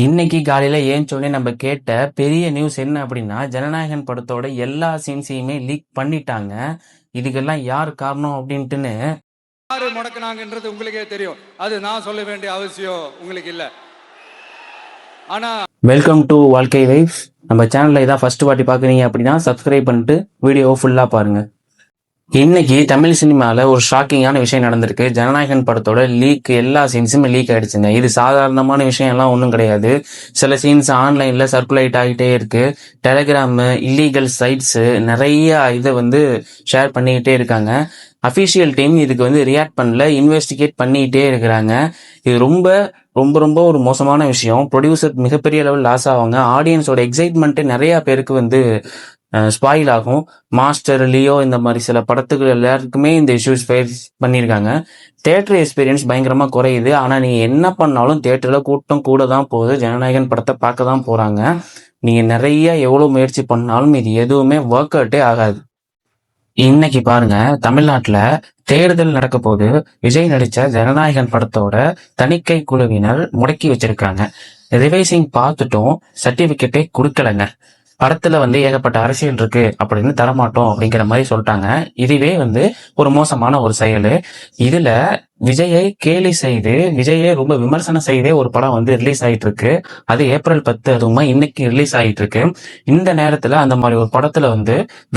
இன்னைக்கு காலையில ஏஞ்சோடனே நம்ம கேட்ட பெரிய நியூஸ் என்ன அப்படின்னா, ஜனநாயகன் படத்தோட எல்லா சீன்ஸையுமே லீக் பண்ணிட்டாங்க. இதுக்கெல்லாம் யார் காரணம் அப்படின்ட்டுன்னு யாரு முடக்குனாங்கன்றது உங்களுக்கே தெரியும். அது நான் சொல்ல வேண்டிய அவசியம் உங்களுக்கு இல்ல. ஆனா வெல்கம் டு வாழ்க்கை வைப்ஸ். நம்ம சேனல்ல இதான் ஃபர்ஸ்ட் வாட்டி பார்க்குறீங்க அப்படின்னா சப்ஸ்கிரைப் பண்ணிட்டு வீடியோ ஃபுல்லாக பாருங்க. இன்னைக்கு தமிழ் சினிமாவில் ஒரு ஷாக்கிங்கான விஷயம் நடந்திருக்கு. ஜனநாயகன் படத்தோட லீக் எல்லா சீன்ஸுமே லீக் ஆயிடுச்சுங்க. இது சாதாரணமான விஷயம் எல்லாம் ஒன்றும் கிடையாது. சில சீன்ஸ் ஆன்லைனில் சர்க்குலேட் ஆகிட்டே இருக்கு. டெலிகிராமு, இல்லீகல் சைட்ஸு நிறைய இதை ஷேர் பண்ணிக்கிட்டே இருக்காங்க. அஃபிஷியல் டீம் இதுக்கு ரியாக்ட் பண்ணல, இன்வெஸ்டிகேட் பண்ணிக்கிட்டே இருக்கிறாங்க. இது ரொம்ப ரொம்ப ரொம்ப ஒரு மோசமான விஷயம். ப்ரொடியூசர் மிகப்பெரிய லெவல் லாஸ் ஆவாங்க. ஆடியன்ஸோட எக்ஸைட்மெண்ட்டு நிறைய பேருக்கு ஸ்பாயில் ஆகும். மாஸ்டர், லியோ இந்த மாதிரி சில படத்துக்கு எல்லாருக்குமே இந்த இஷ்யூஸ் ஃபேஸ் பண்ணியிருக்காங்க. தேட்டர் எக்ஸ்பீரியன்ஸ் பயங்கரமாக குறையுது. ஆனால் நீங்கள் என்ன பண்ணாலும் தேட்டரில் கூட்டம் கூட தான் போகுது. ஜனநாயகன் படத்தை பார்க்க தான் போகிறாங்க. நீங்கள் நிறைய எவ்வளோ முயற்சி பண்ணாலும் இது எதுவுமே ஒர்க் அவுட்டே ஆகாது. இன்னைக்கு பாருங்க, தமிழ்நாட்டில் தேர்தல் நடக்க போது விஜய் நடித்த ஜனநாயகன் படத்தோட தணிக்கை குழுவினர் முடக்கி வச்சிருக்காங்க. ரிவைசிங் பார்த்துட்டும் சர்டிபிகேட்டே கொடுக்கலங்க. படத்துல ஏகப்பட்ட அரசியல் இருக்கு அப்படின்னு தரமாட்டோம் அப்படிங்கிற மாதிரி சொல்லிட்டாங்க. இதுவே ஒரு மோசமான ஒரு செயல். இதுல விஜயை கேலி செய்து விஜயை ரொம்ப விமர்சனம் செய்தே ஒரு படம் ரிலீஸ் ஆயிட்டு இருக்கு. அது ஏப்ரல் 10 அதுவுமா இன்னைக்கு ரிலீஸ் ஆயிட்டு இருக்கு. இந்த நேரத்துல அந்த மாதிரி ஒரு படத்துல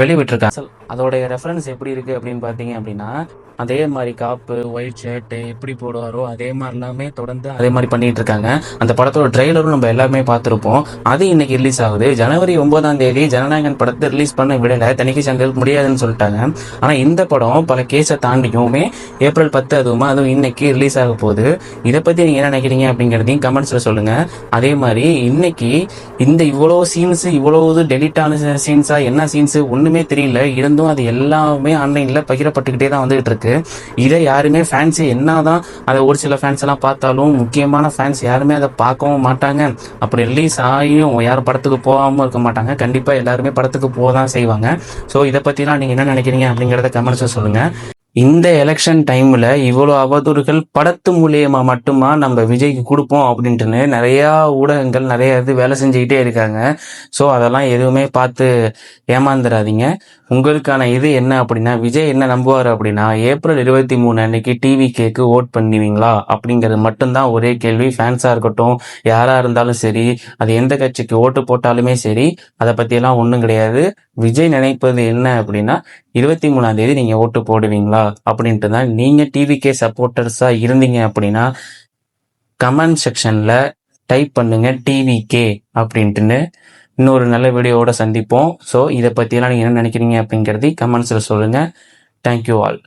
வெளிவிட்டிருக்காங்க. அதோடைய ரெஃபரன்ஸ் எப்படி இருக்கு அப்படின்னு பாத்தீங்க அப்படின்னா, அதே மாதிரி காப்பு, ஒயிட் ஷர்ட் எப்படி போடுவாரோ அதே மாதிரி எல்லாமே தொடர்ந்து அதே மாதிரி பண்ணிட்டு இருக்காங்க. அந்த படத்தோட ட்ரெய்லரும் நம்ம எல்லாருமே பார்த்துருப்போம். அது இன்னைக்கு ரிலீஸ் ஆகுது. ஜனவரி 9 ஜனநாயகன் படத்தை ரிலீஸ் பண்ண விடல, தணிக்கை சங்கர் முடியாதுன்னு சொல்லிட்டாங்க. ஆனா இந்த படம் பல கேஸை தாண்டியுமே ஏப்ரல் 10 அதுவும் இன்னைக்கு ரிலீஸ் ஆக போகுது. இதை பத்தி நீங்க என்ன நினைக்கிறீங்க அப்படிங்கிறதையும் கமெண்ட்ஸ்ல சொல்லுங்க. அதே மாதிரி இன்னைக்கு இந்த இவ்வளவு சீன்ஸ், இவ்வளவு டெலிட் ஆன சீன்ஸா, என்ன சீன்ஸ் ஒண்ணுமே தெரியல. இருந்தும் அது எல்லாமே ஆன்லைன்ல பகிரப்பட்டுக்கிட்டே தான் வந்துகிட்டு இருக்கு. இதை யாருமே ஃபேன்ஸ் என்னதான் அதை ஒரு சில ஃபேன்ஸ் எல்லாம் பார்த்தாலும் முக்கியமான ஃபேன்ஸ் யாருமே அதை பார்க்கவும் மாட்டாங்க. அப்படி ரிலீஸ் ஆகியும் யாரும் படத்துக்கு போகாம இருக்க மாட்டாங்க. கண்டிப்பா எல்லாருமே படத்துக்கு போதான் செய்வாங்க. ஸோ இதை பத்திலாம் நீங்க என்ன நினைக்கிறீங்க அப்படிங்கிறத கமெண்ட்ஸ்ல சொல்லுங்க. இந்த எலெக்ஷன் டைம்ல இவ்வளவு அவதூறுகள் படத்து மூலியமா மட்டுமா நம்ம விஜய்க்கு கொடுப்போம் அப்படின்ட்டுன்னு நிறைய ஊடகங்கள் நிறைய வேலை செஞ்சுக்கிட்டே இருக்காங்க. ஸோ அதெல்லாம் எதுவுமே பார்த்து ஏமாந்துடாதீங்க. உங்களுக்கான இது என்ன அப்படின்னா, விஜய் என்ன நம்புவார் அப்படின்னா, ஏப்ரல் 23 அன்னைக்கு டிவிகேக்கு ஓட் பண்ணுவீங்களா அப்படிங்கிறது மட்டும்தான் ஒரே கேள்வி. ஃபேன்ஸா இருக்கட்டும், யாரா இருந்தாலும் சரி, அது எந்த கட்சிக்கு ஓட்டு போட்டாலுமே சரி, அதை பத்தியெல்லாம் ஒன்றும் கிடையாது. விஜய் நினைப்பது என்ன அப்படின்னா, 23 நீங்க ஓட்டு போடுவீங்களா அப்படின்ட்டு தான். நீங்க டிவிகே சப்போர்ட்டர்ஸா இருந்தீங்க அப்படின்னா கமெண்ட் செக்ஷன்ல டைப் பண்ணுங்க டிவிகே அப்படின்ட்டுன்னு. இன்னொரு நல்ல வீடியோவோட சந்திப்போம். ஸோ இதை பற்றியெல்லாம் நீங்கள் என்ன நினைக்கிறீங்க அப்படிங்கிறது கமெண்ட்ஸில் சொல்லுங்கள். Thank you all.